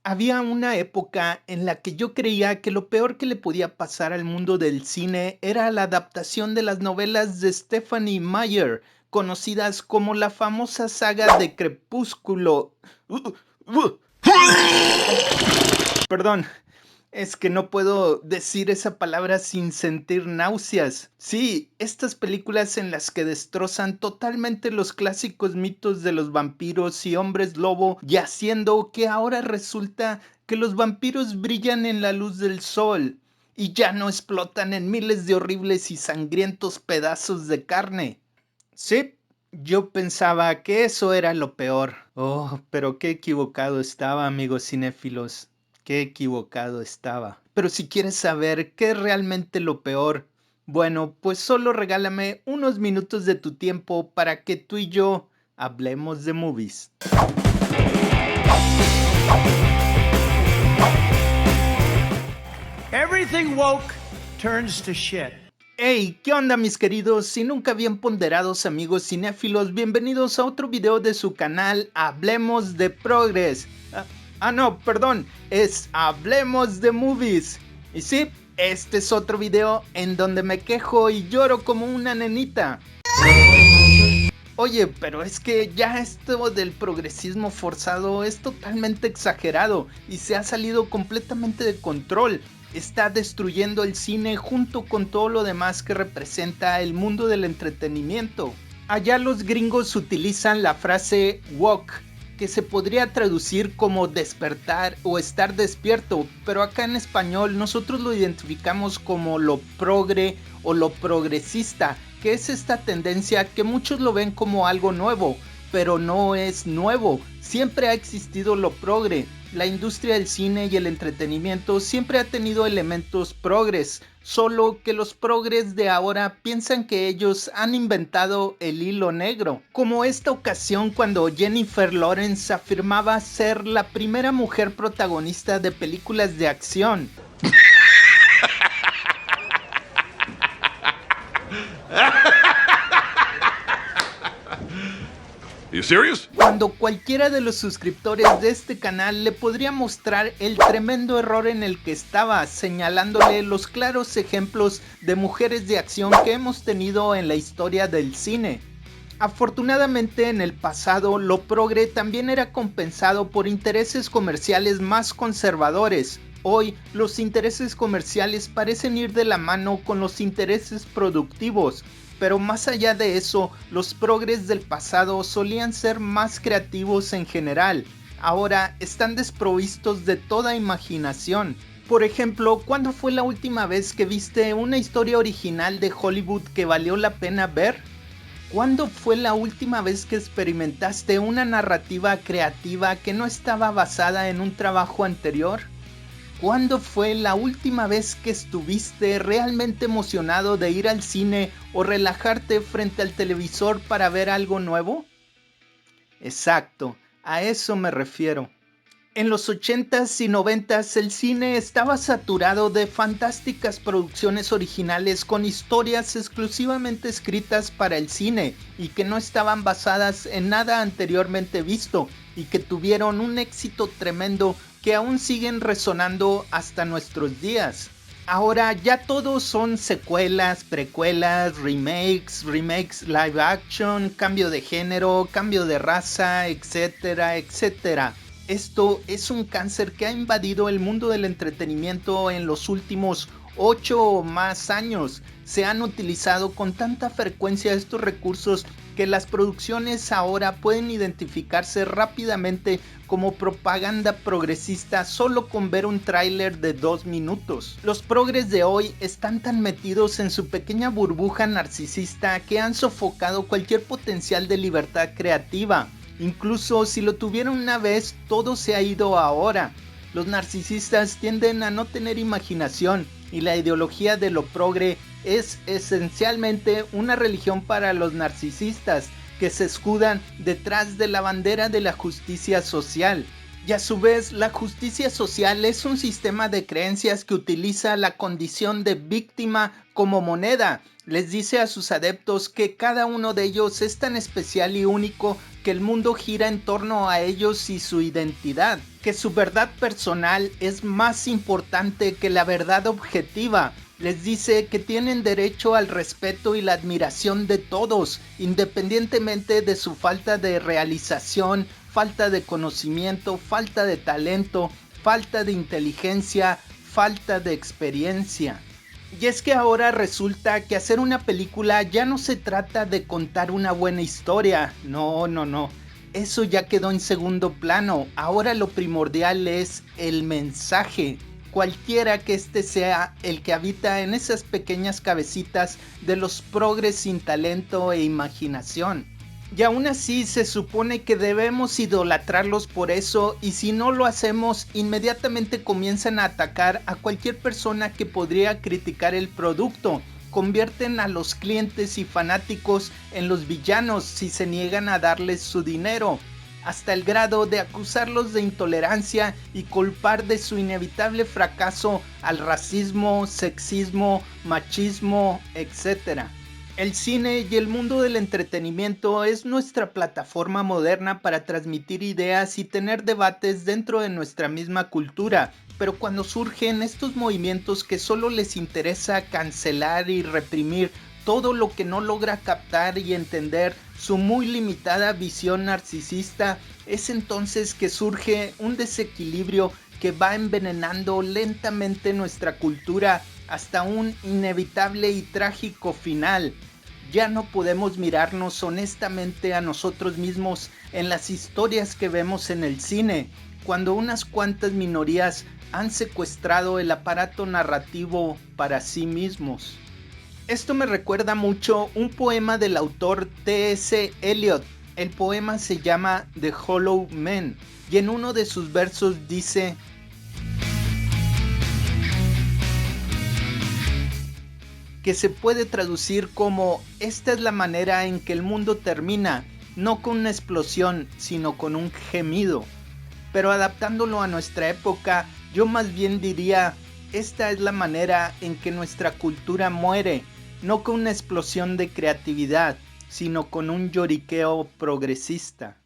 Había una época en la que yo creía que lo peor que le podía pasar al mundo del cine era la adaptación de las novelas de Stephanie Meyer, conocidas como la famosa saga de Crepúsculo. Perdón, es que no puedo decir esa palabra sin sentir náuseas. Sí, estas películas en las que destrozan totalmente los clásicos mitos de los vampiros y hombres lobo, y haciendo que ahora resulta que los vampiros brillan en la luz del sol y ya no explotan en miles de horribles y sangrientos pedazos de carne. Sí, yo pensaba que eso era lo peor. Oh, pero qué equivocado estaba, amigos cinéfilos. Qué equivocado estaba. Pero si quieres saber qué es realmente lo peor, bueno, pues solo regálame unos minutos de tu tiempo para que tú y yo hablemos de movies. Everything woke turns to shit. Hey, ¿qué onda mis queridos y nunca bien ponderados amigos cinéfilos? Bienvenidos a otro video de su canal Hablemos de Progress. No, perdón, es Hablemos de Movies. Y sí, este es otro video en donde me quejo y lloro como una nenita. Oye, pero es que ya esto del progresismo forzado es totalmente exagerado y se ha salido completamente de control. Está destruyendo el cine junto con todo lo demás que representa el mundo del entretenimiento. Allá los gringos utilizan la frase woke, que se podría traducir como despertar o estar despierto, pero acá en español nosotros lo identificamos como lo progre o lo progresista, que es esta tendencia que muchos lo ven como algo nuevo, pero no es nuevo, siempre ha existido lo progre. La industria del cine y el entretenimiento siempre ha tenido elementos progres, solo que los progres de ahora piensan que ellos han inventado el hilo negro. Como esta ocasión cuando Jennifer Lawrence afirmaba ser la primera mujer protagonista de películas de acción. Are you serious? Cuando cualquiera de los suscriptores de este canal le podría mostrar el tremendo error en el que estaba, señalándole los claros ejemplos de mujeres de acción que hemos tenido en la historia del cine. Afortunadamente en el pasado lo progre también era compensado por intereses comerciales más conservadores. Hoy los intereses comerciales parecen ir de la mano con los intereses productivos. Pero más allá de eso, los progres del pasado solían ser más creativos en general. Ahora están desprovistos de toda imaginación. Por ejemplo, ¿cuándo fue la última vez que viste una historia original de Hollywood que valió la pena ver? ¿Cuándo fue la última vez que experimentaste una narrativa creativa que no estaba basada en un trabajo anterior? ¿Cuándo fue la última vez que estuviste realmente emocionado de ir al cine o relajarte frente al televisor para ver algo nuevo? Exacto, a eso me refiero. En los 80s y 90s el cine estaba saturado de fantásticas producciones originales con historias exclusivamente escritas para el cine y que no estaban basadas en nada anteriormente visto y que tuvieron un éxito tremendo que aún siguen resonando hasta nuestros días. Ahora ya todos son secuelas, precuelas, remakes live action, cambio de género, cambio de raza, etcétera, etcétera. Esto es un cáncer que ha invadido el mundo del entretenimiento en los últimos 8 o más años. Se han utilizado con tanta frecuencia estos recursos que las producciones ahora pueden identificarse rápidamente como propaganda progresista solo con ver un tráiler de 2 minutos. Los progres de hoy están tan metidos en su pequeña burbuja narcisista que han sofocado cualquier potencial de libertad creativa. Incluso si lo tuvieron una vez, todo se ha ido ahora. Los narcisistas tienden a no tener imaginación y la ideología de lo progre es esencialmente una religión para los narcisistas que se escudan detrás de la bandera de la justicia social. Y a su vez, la justicia social es un sistema de creencias que utiliza la condición de víctima como moneda. Les dice a sus adeptos que cada uno de ellos es tan especial y único que el mundo gira en torno a ellos y su identidad, que su verdad personal es más importante que la verdad objetiva. Les dice que tienen derecho al respeto y la admiración de todos, independientemente de su falta de realización, falta de conocimiento, falta de talento, falta de inteligencia, falta de experiencia. Y es que ahora resulta que hacer una película ya no se trata de contar una buena historia, no. Eso ya quedó en segundo plano, ahora lo primordial es el mensaje. Cualquiera que este sea el que habita en esas pequeñas cabecitas de los progres sin talento e imaginación. Y aún así se supone que debemos idolatrarlos por eso, y si no lo hacemos, inmediatamente comienzan a atacar a cualquier persona que podría criticar el producto. Convierten a los clientes y fanáticos en los villanos si se niegan a darles su dinero, hasta el grado de acusarlos de intolerancia y culpar de su inevitable fracaso al racismo, sexismo, machismo, etc. El cine y el mundo del entretenimiento es nuestra plataforma moderna para transmitir ideas y tener debates dentro de nuestra misma cultura, pero cuando surgen estos movimientos que solo les interesa cancelar y reprimir todo lo que no logra captar y entender su muy limitada visión narcisista, es entonces que surge un desequilibrio que va envenenando lentamente nuestra cultura hasta un inevitable y trágico final. Ya no podemos mirarnos honestamente a nosotros mismos en las historias que vemos en el cine, cuando unas cuantas minorías han secuestrado el aparato narrativo para sí mismos. Esto me recuerda mucho un poema del autor T.S. Eliot. El poema se llama The Hollow Man y en uno de sus versos dice: que se puede traducir como: esta es la manera en que el mundo termina, no con una explosión, sino con un gemido. Pero adaptándolo a nuestra época, yo más bien diría: esta es la manera en que nuestra cultura muere, no con una explosión de creatividad, sino con un lloriqueo progresista.